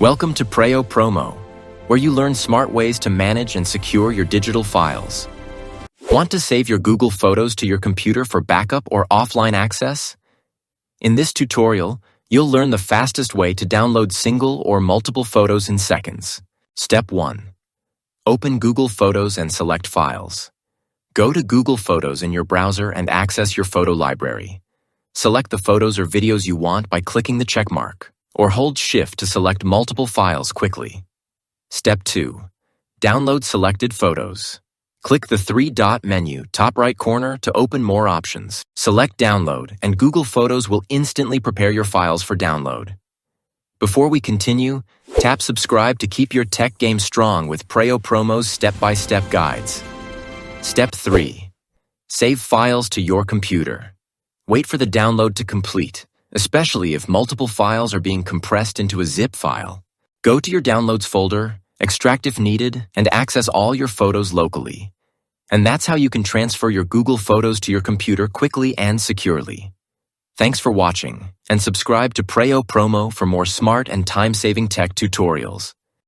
Welcome to Preyo Promo, where you learn smart ways to manage and secure your digital files. Want to save your Google Photos to your computer for backup or offline access? In this tutorial, you'll learn the fastest way to download single or multiple photos in seconds. Step 1. Open Google Photos and select Files. Go to Google Photos in your browser and access your photo library. Select the photos or videos you want by clicking the check mark, or hold Shift to select multiple files quickly. Step 2. Download selected photos. Click the three-dot menu, top right corner, to open more options. Select Download, and Google Photos will instantly prepare your files for download. Before we continue, tap subscribe to keep your tech game strong with Preyo Promo's step-by-step guides. Step 3. Save files to your computer. Wait for the download to complete, especially if multiple files are being compressed into a zip file. Go to your Downloads folder, extract if needed, and access all your photos locally. And that's how you can transfer your Google Photos to your computer quickly and securely. Thanks for watching, and subscribe to Preyo Promo for more smart and time-saving tech tutorials.